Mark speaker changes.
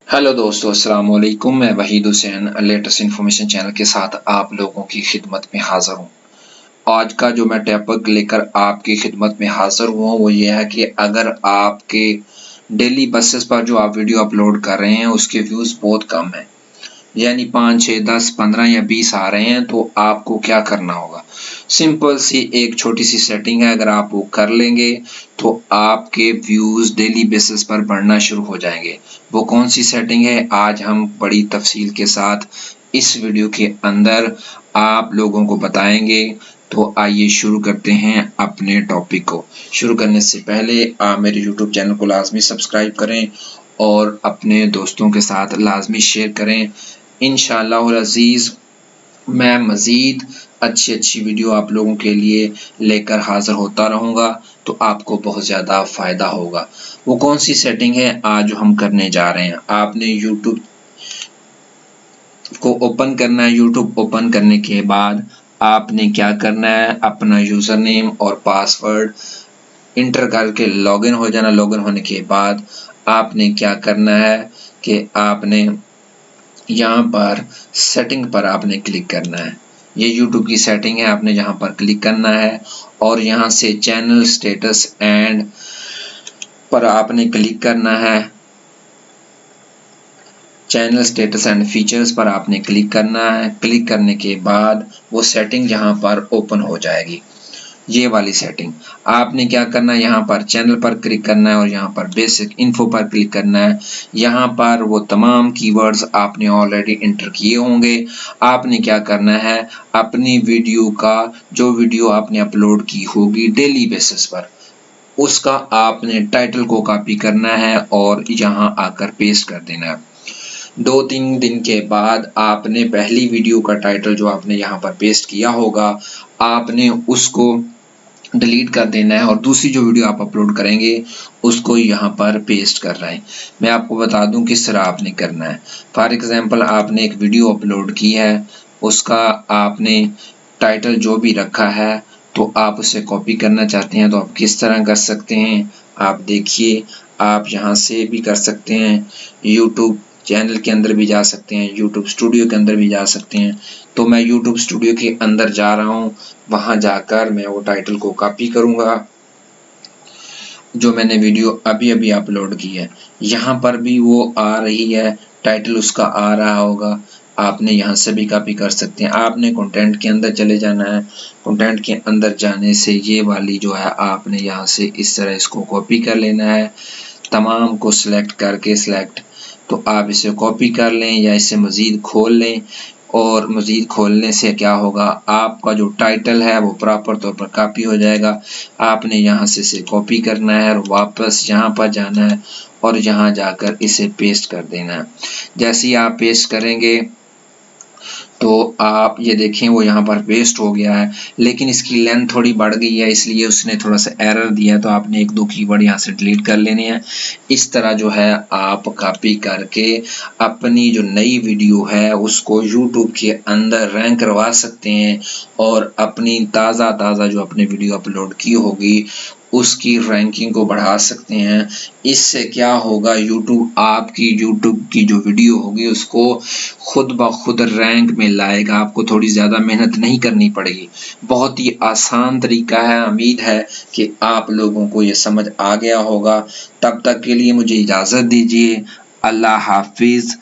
Speaker 1: Hello दोस्तों, अस्सलाम वालेकुम। मैं Waheed Hussain latest information channel के साथ आप लोगों की खिदमत में हाज़िर हूँ। आज का जो मैं टॉपिक लेकर आपकी खिदमत में हाज़िर हुआ हूँ वो ये है कि अगर आपके डेली बेसिस पर जो आप वीडियो अपलोड कर रहे हैं उसके व्यूज़ बहुत कम हैं, यानी 5, 6, 10, 15 या 20 आ रहे हैं, तो आपको क्या करना होगा। सिंपल सी एक छोटी सी सेटिंग है, अगर आप वो कर लेंगे तो आपके व्यूज़ डेली बेसिस पर बढ़ना शुरू हो जाएंगे। वो कौन सी सेटिंग है, आज हम बड़ी तफसील के साथ इस वीडियो के अंदर आप लोगों को बताएंगे। तो आइए शुरू करते हैं अपने टॉपिक को। शुरू करने से पहले आप मेरे यूट्यूब चैनल को लाजमी सब्सक्राइब करें और अपने दोस्तों के साथ लाजमी शेयर करें। इंशाअल्लाह अज़ीज़ मैं मज़ीद अच्छी वीडियो आप लोगों के लिए लेकर हाज़िर होता रहूँगा, तो आपको बहुत ज़्यादा फ़ायदा होगा। वो कौन सी सेटिंग है आज हम करने जा रहे हैं। आपने यूट्यूब को ओपन करना है। यूट्यूब ओपन करने के बाद आपने क्या करना है, अपना यूज़र नेम और पासवर्ड इंटर करके लॉगिन हो जाना। लॉगिन होने के बाद आपने क्या करना है कि आपने यहाँ पर सेटिंग पर आपने क्लिक करना है। ये YouTube की सेटिंग है, आपने यहाँ पर क्लिक करना है और यहाँ से चैनल स्टेटस एंड पर आपने क्लिक करना है। चैनल स्टेटस एंड फीचर्स पर आपने क्लिक करना है। क्लिक करने के बाद वो सेटिंग यहाँ पर ओपन हो जाएगी। ये वाली सेटिंग आपने क्या करना है, यहाँ पर चैनल पर क्लिक करना है और यहाँ पर बेसिक इन्फो पर क्लिक करना है। यहाँ पर वो तमाम कीवर्ड्स आपने ऑलरेडी इंटर किए होंगे। आपने क्या करना है, अपनी वीडियो का जो वीडियो आपने अपलोड की होगी डेली बेसिस पर, उसका आपने टाइटल को कॉपी करना है और यहाँ आकर पेस्ट कर देना है। 2-3 दिन के बाद आपने पहली वीडियो का टाइटल जो आपने यहाँ पर पेस्ट किया होगा, आपने उसको डिलीट कर देना है और दूसरी जो वीडियो आप अपलोड करेंगे उसको यहाँ पर पेस्ट कर रहे हैं। मैं आपको बता दूं किस तरह आपने करना है। फॉर एग्जांपल आपने एक वीडियो अपलोड की है, उसका आपने टाइटल जो भी रखा है, तो आप उसे कॉपी करना चाहते हैं तो आप किस तरह कर सकते हैं, आप देखिए। आप यहाँ से भी कर सकते हैं, यूट्यूब चैनल के अंदर भी जा सकते हैं, यूट्यूब स्टूडियो के अंदर भी जा सकते हैं। तो मैं यूट्यूब स्टूडियो के अंदर जा रहा हूँ, वहाँ जाकर मैं वो टाइटल को कॉपी करूँगा जो मैंने वीडियो अभी अपलोड की है। यहाँ पर भी वो आ रही है, टाइटल उसका आ रहा होगा, आपने यहाँ से भी कॉपी कर सकते हैं। आपने कंटेंट के अंदर चले जाना है। कंटेंट के अंदर जाने से ये वाली जो है आपने यहाँ से इस तरह इसको कॉपी कर लेना है, तमाम को सिलेक्ट करके तो आप इसे कॉपी कर लें या इसे मज़ीद खोल लें। और मज़ीद खोलने से क्या होगा, आपका जो टाइटल है वो प्रॉपर तौर पर कॉपी हो जाएगा। आपने यहाँ से इसे कॉपी करना है और वापस यहाँ पर जाना है और यहाँ जाकर इसे पेस्ट कर देना है। जैसे ही आप पेस्ट करेंगे तो आप ये देखें वो यहाँ पर पेस्ट हो गया है, लेकिन इसकी लेंथ थोड़ी बढ़ गई है, इसलिए उसने थोड़ा सा एरर दिया है। तो आपने 1-2 कीवर्ड यहाँ से डिलीट कर लेने हैं। इस तरह जो है आप कॉपी करके अपनी जो नई वीडियो है उसको यूट्यूब के अंदर रैंक करवा सकते हैं और अपनी ताज़ा जो आपने वीडियो अपलोड की होगी उसकी रैंकिंग को बढ़ा सकते हैं। इससे क्या होगा, आपकी यूट्यूब की जो वीडियो होगी उसको खुद ब खुद रैंक में लाएगा। आपको थोड़ी ज़्यादा मेहनत नहीं करनी पड़ेगी। बहुत ही आसान तरीका है। उम्मीद है कि आप लोगों को ये समझ आ गया होगा। तब तक के लिए मुझे इजाज़त दीजिए। अल्लाह हाफिज़।